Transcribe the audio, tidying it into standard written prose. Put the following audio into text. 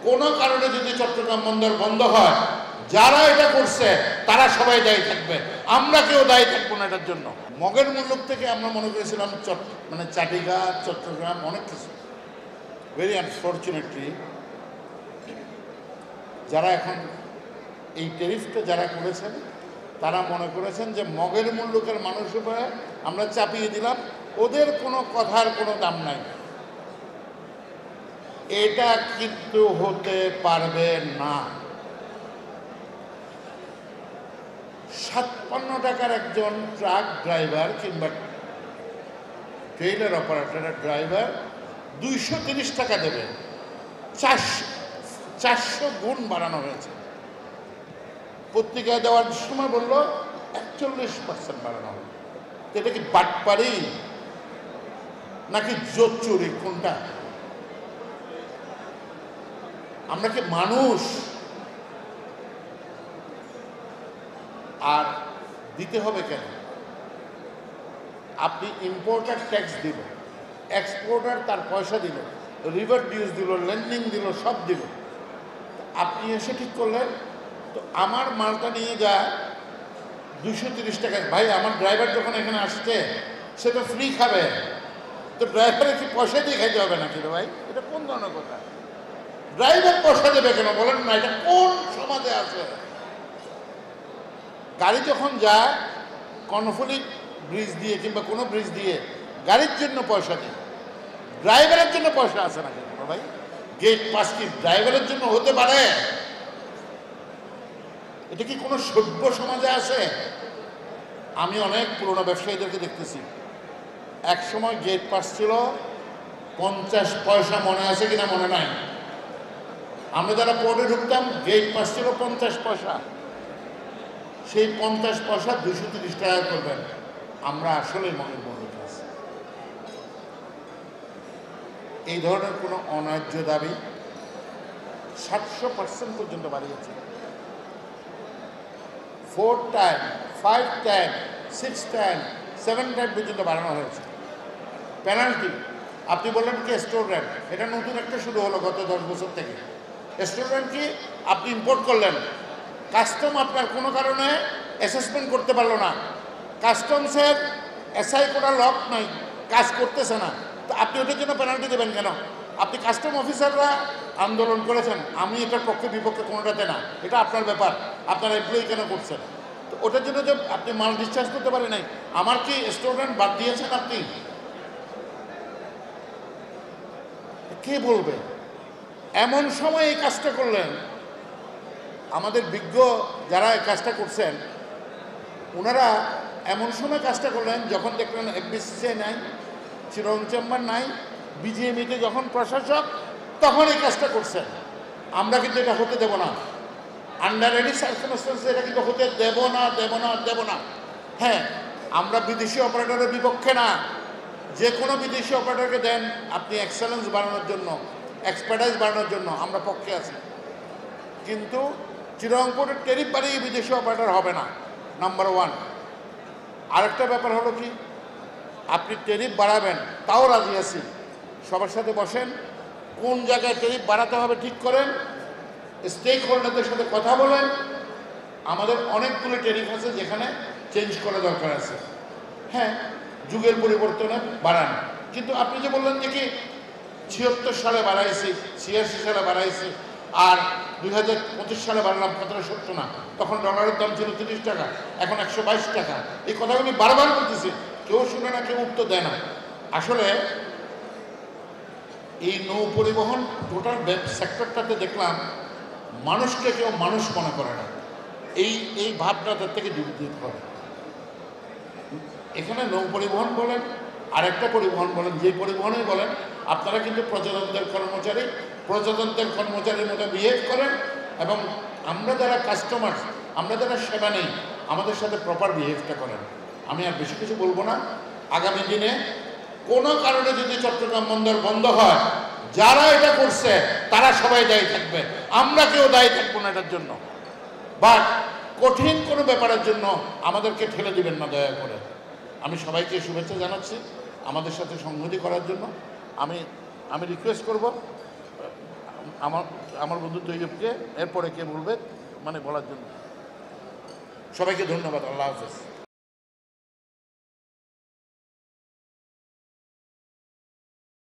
কোনো কারণে যদি চট্টগ্রাম বন্দর বন্ধ হয়, যারা এটা করছে তারা সবাই দায়ী থাকবে, আমরা কেউ দায়ী থাকবো না এটার জন্য। মগের মুলুক থেকে আমরা মনে করেছিলাম মানে চাটিঘাট, চট্টগ্রাম, অনেক কিছু। ভেরি আনফর্চুনেটলি যারা এখন এই ট্যারিফটা যারা করেছেন তারা মনে করেছেন যে মগের মুলুকের মানুষের উপরে আমরা চাপিয়ে দিলাম, ওদের কোনো কথার কোনো দাম নাই। এটা কিন্তু হতে পারবে না। 57 টাকার একজন ট্রাক ড্রাইভার কিংবা ট্রেইলার অপারেটরের ড্রাইভার 230 টাকা দেবে। 400 গুণ বাড়ানো হয়েছে। পত্রিকায় দেওয়ার সময় বলল 41% বাড়ানো হবে। এটা কি বাটপারি নাকি জোর চুরি, কোনটা? আমরা কি মানুষ? আর দিতে হবে কেন? আপনি ইম্পোর্টার ট্যাক্স দিল, এক্সপোর্টার তার পয়সা দিল, রিভার ডিউজ দিল, লেন্ডিং দিল, সব দিল। আপনি এসে ঠিক করলেন তো আমার মালটা নিয়ে যায় 230 টাকায়। ভাই, আমার ড্রাইভার যখন এখানে আসছে সে তো ফ্রি খাবে, তো ড্রাইভারের কি পয়সা দিয়ে খাইতে হবে নাকি রে ভাই? এটা কোন ধরনের কথা? ড্রাইভার পয়সা দেবে কেন বলেন না? এটা কোন সমাজে আছে? গাড়ি যখন যায় কর্ণফুলী ব্রিজ দিয়ে কিংবা কোনো ব্রিজ দিয়ে গাড়ির জন্য পয়সা দিই, ড্রাইভারের জন্য পয়সা আছে নাকি ভাই? গেট পাস কি ড্রাইভারের জন্য হতে পারে? এটা কি কোনো সভ্য সমাজে আছে? আমি অনেক পুরোনো ব্যবসায়ীদেরকে দেখতেছি, এক সময় গেট পাস ছিল 50 পয়সা, মনে আছে কিনা মনে নাই। আমরা যারা পোর্টে ঢুকতাম গেট পাস ছিল 50 পয়সা। সেই 50 পয়সা 230 টাকা করবেন। আমরা আসলে মনের মধ্যে আছি। এই ধরনের কোনো অন্যায্য দাবি 700% পর্যন্ত বাড়িয়েছে। 4 টাইম, 5 টাইম, 6 টাইম, 7 টাইম পর্যন্ত বাড়ানো হয়েছে। পেনাল্টি, আপনি বললেন কি স্টোর রেন্ট, এটা নতুন একটা শুরু হলো গত 10 বছর থেকে। স্টোর রেন্ট কি? আপনি ইম্পোর্ট করলেন, কাস্টম আপনার কোনো কারণে অ্যাসেসমেন্ট করতে পারলো না, কাস্টমসের এসআই করা লক নাই, কাজ করতেছে না, তো আপনি ওটার জন্য পেনাল্টি দেবেন কেন? আপনি কাস্টম অফিসাররা আন্দোলন করেছেন, আমি এটার পক্ষে বিপক্ষে কোনোটাতে না, এটা আপনার ব্যাপার, আপনার এমপ্লয়ি কেন করছেন? তো ওটার জন্য যে আপনি মাল ডিসচার্জ করতে পারেন নাই, আমার কি স্টুডেন্ট বাদ দিয়েছেন আপনি? কে বলবে? এমন সময় এই কাজটা করলেন। আমাদের বিজ্ঞ যারা এই কাজটা করছেন ওনারা এমন সময় কাজটা করলেন যখন দেখলেন এফবিসিসিআই নাই, চিরং চেম্বার নাই, বিজিএমইতে যখন প্রশাসক, তখন এই কাজটা করছেন। আমরা কিন্তু এটা হতে দেব না। আন্ডার এনি সার্কামস্টেন্সে এটা কিন্তু হতে দেব না, দেব না, দেব না। হ্যাঁ, আমরা বিদেশি অপারেটরের বিপক্ষে না। যে কোনো বিদেশি অপারেটরকে দেন আপনি এক্সেলেন্স বাড়ানোর জন্য, এক্সপার্টাইজ বাড়ানোর জন্য, আমরা পক্ষে আছি। কিন্তু চিরংপুরের ট্যারিফ বাড়িয়ে বিদেশি অপারেটর হবে না, নাম্বার 1। আরেকটা ব্যাপার হলো কি, আপনি ট্যারিফ বাড়াবেন, তাও রাজি আছি, সবার সাথে বসেন, কোন জায়গায় ট্যারিফ বাড়াতে হবে ঠিক করেন, স্টেক হোল্ডারদের সাথে কথা বলেন। আমাদের অনেকগুলো ট্যারিফ আছে যেখানে চেঞ্জ করা দরকার আছে। হ্যাঁ, যুগের পরিবর্তনে বাড়ান। কিন্তু আপনি যে বললেন যে কি 76 সালে বাড়াইছি, 86 সালে বাড়াইছি, আর 2025 সালে বাড়লাম 1770 না, তখন ডলারের দাম ছিল 30 টাকা, এখন 122 টাকা। এই কথাগুলি বারবার বলতেছি, কেউ শুনে না, কেউ উত্তর দেয় না। আসলে এই নৌ পরিবহন টোটাল সেক্টরটাতে দেখলাম মানুষকে কেউ মানুষ মনে করে না। এই ভাবটা তার থেকে দূর দিতে হবে। এখানে নৌ পরিবহন বলেন, আরেকটা পরিবহন বলেন, যে পরিবহনই বলেন, আপনারা কিন্তু প্রজাতন্ত্রের কর্মচারী, প্রজাতন্ত্রের কর্মচারীর মতো বিহেভ করেন, এবং আমরা যারা কাস্টমার, আমরা যারা সেবা নেই, আমাদের সাথে প্রপার বিহেভটা করেন। আমি আর বেশি কিছু বলবো না। আগামী দিনে কোনো কারণে যদি চট্টগ্রাম বন্দর বন্ধ হয়, যারা এটা করছে তারা সবাই দায়ী থাকবে, আমরা কেউ দায়ী থাকবো না এটার জন্য। বাট কঠিন কোনো ব্যাপারের জন্য আমাদেরকে ঠেলে দিবেন না দয়া করে। আমি সবাইকে শুভেচ্ছা জানাচ্ছি আমাদের সাথে সংহতি করার জন্য। আমি রিকোয়েস্ট করব, আমার আমার বন্ধু তৈয়বকে, এরপরে কে বলবে মানে বলার জন্য। সবাইকে ধন্যবাদ। আল্লাহ হাফেজ।